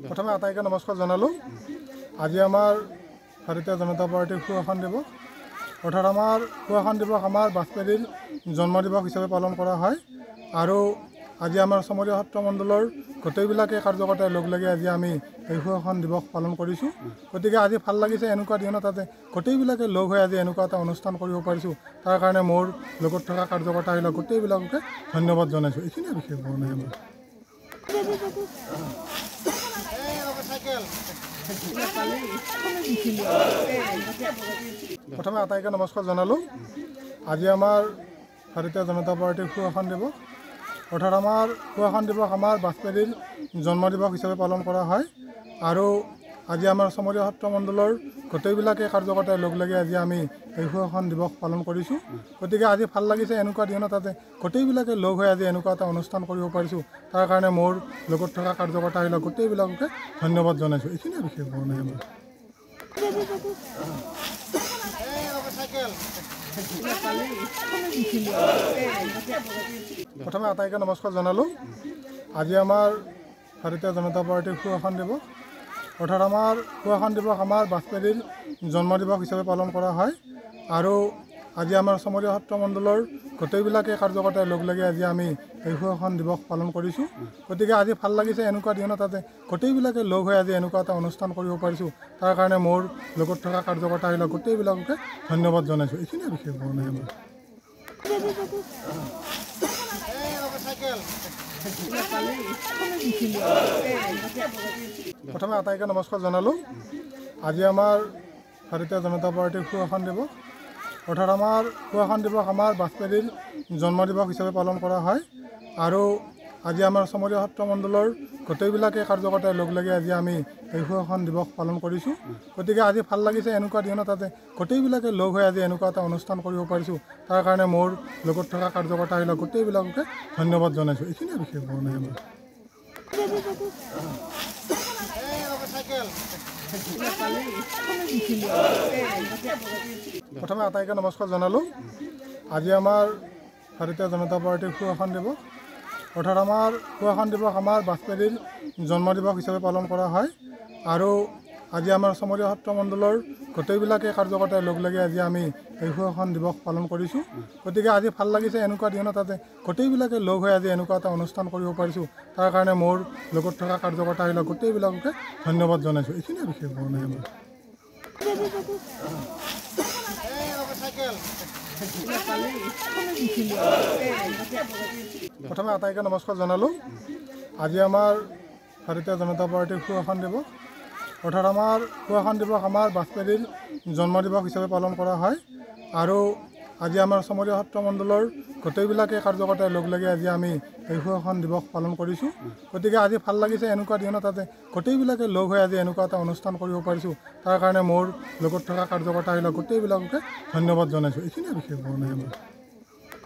প্ৰথমে আটাইকে নমস্কাৰ জনালোঁ। আজি আমাৰ ভাৰতীয় জনতা পাৰ্টিৰ সুশাসন দিৱস, অৰ্থাৎ আমাৰ সুশাসন দিৱস আমাৰ বাজপেয়ীৰ জন্ম দিৱস হিচাপে পালন কৰা হয়। আৰু আজি আমাৰ চমৰীয়া সত্ৰ মণ্ডলৰ গোটেইবিলাকে কাৰ্যকৰ্তাই লগ লাগি আজি আমি এই সুশাসন দিৱস পালন কৰিছোঁ। গতিকে আজি ভাল লাগিছে এনেকুৱা দিনত তাতে গোটেইবিলাকে লগ হৈ আজি এনেকুৱা এটা অনুষ্ঠান কৰিব পাৰিছোঁ। তাৰ কাৰণে মোৰ লগত থকা কাৰ্যকৰ্তাবিলাক গোটেইবিলাককে ধন্যবাদ জনাইছোঁ। এইখিনিয়ে বিশেষ হোৱা নাই আমাৰ। প্ৰথমে আটাইকে নমস্কাৰ জনালোঁ। আজি আমাৰ ভাৰতীয় জনতা পাৰ্টিৰ সুশাসন দিৱস, অৰ্থাৎ আমাৰ সুশাসন দিৱস আমাৰ বাজপেয়ীৰ জন্ম দিৱস হিচাপে পালন কৰা হয়। আৰু আজি আমাৰ চমৰীয়া সত্ৰ মণ্ডলৰ গোটেইবিলাকে কাৰ্যকৰ্তাই লগ লাগি আজি আমি এই সুশাসন দিৱস পালন কৰিছোঁ। গতিকে আজি ভাল লাগিছে এনেকুৱা দিনত তাতে গোটেইবিলাকে লগ হৈ আজি এনেকুৱা এটা অনুষ্ঠান কৰিব পাৰিছোঁ। তাৰ কাৰণে মোৰ লগত থকা কাৰ্যকৰ্তাবিলাক গোটেইবিলাককে ধন্যবাদ জনাইছোঁ। এইখিনিয়ে বিশেষ হোৱা নাই আমাৰ। প্ৰথমে আটাইকে নমস্কাৰ জনালোঁ। আজি আমাৰ ভাৰতীয় জনতা পাৰ্টিৰ সুশাসন দিৱস, অৰ্থাৎ আমাৰ সুশাসন দিৱস আমাৰ বাজপেয়ীৰ জন্ম দিৱস হিচাপে পালন কৰা হয়। আৰু আজি আমাৰ চমৰীয়া সত্ৰ মণ্ডলৰ গোটেইবিলাকে কাৰ্যকৰ্তাই লগ লাগি আজি আমি এই সুশাসন দিৱস পালন কৰিছোঁ। গতিকে আজি ভাল লাগিছে এনেকুৱা দিনত তাতে গোটেইবিলাকে লগ হৈ আজি এনেকুৱা এটা অনুষ্ঠান কৰিব পাৰিছোঁ। তাৰ কাৰণে মোৰ লগত থকা কাৰ্যকৰ্তাবিলাক গোটেইবিলাককে ধন্যবাদ জনাইছোঁ। এইখিনিয়ে বিশেষ হোৱা নাই আমাৰ। প্ৰথমে আটাইকে নমস্কাৰ জনালোঁ। আজি আমাৰ ভাৰতীয় জনতা পাৰ্টিৰ সুশাসন দিৱস, অৰ্থাৎ আমাৰ সুশাসন দিৱস আমাৰ বাজপেয়ীৰ জন্ম দিৱস হিচাপে পালন কৰা হয়। আৰু আজি আমাৰ চমৰীয়া সত্ৰ মণ্ডলৰ গোটেইবিলাকে কাৰ্যকৰ্তাই লগ লাগি আজি আমি এই সুশাসন দিৱস পালন কৰিছোঁ। গতিকে আজি ভাল লাগিছে এনেকুৱা দিনত তাতে গোটেইবিলাকে লগ হৈ আজি এনেকুৱা এটা অনুষ্ঠান কৰিব পাৰিছোঁ। তাৰ কাৰণে মোৰ লগত থকা কাৰ্যকৰ্তাবিলাক গোটেইবিলাককে ধন্যবাদ জনাইছোঁ। এইখিনিয়ে বিশেষ হোৱা নাই আমাৰ। প্ৰথমে আটাইকে নমস্কাৰ জনালোঁ। আজি আমাৰ ভাৰতীয় জনতা পাৰ্টিৰ সুশাসন দিৱস, অৰ্থাৎ আমাৰ সুশাসন দিৱস আমাৰ বাজপেয়ীৰ জন্ম দিৱস হিচাপে পালন কৰা হয়। আৰু আজি আমাৰ চমৰীয়া সত্ৰ মণ্ডলৰ গোটেইবিলাকে কাৰ্যকৰ্তাই লগ লাগি আজি আমি এই সুশাসন দিৱস পালন কৰিছোঁ। গতিকে আজি ভাল লাগিছে এনেকুৱা দিনত তাতে গোটেইবিলাকে লগ হৈ আজি এনেকুৱা এটা অনুষ্ঠান কৰিব পাৰিছোঁ। তাৰ কাৰণে মোৰ লগত থকা কাৰ্যকৰ্তাবিলাক গোটেইবিলাককে ধন্যবাদ জনাইছোঁ। এইখিনিয়ে বিশেষ হোৱা নাই আমাৰ। প্ৰথমে আটাইকে নমস্কাৰ জনালোঁ। আজি আমাৰ ভাৰতীয় জনতা পাৰ্টিৰ সুশাসন দিৱস, অৰ্থাৎ আমাৰ সুশাসন দিৱস আমাৰ বাজপেয়ীৰ জন্ম দিৱস হিচাপে পালন কৰা হয়। আৰু আজি আমাৰ চমৰীয়া সত্ৰ মণ্ডলৰ গোটেইবিলাকে কাৰ্যকৰ্তাই লগ লাগি আজি আমি এই সুশাসন দিৱস পালন কৰিছোঁ। গতিকে আজি ভাল লাগিছে এনেকুৱা দিনত তাতে গোটেইবিলাকে লগ হৈ আজি এনেকুৱা এটা অনুষ্ঠান কৰিব পাৰিছোঁ। তাৰ কাৰণে মোৰ লগত থকা কাৰ্যকৰ্তাবিলাক গোটেইবিলাককে ধন্যবাদ জনাইছোঁ। এইখিনিয়ে বিশেষ হোৱা নাই আমাৰ।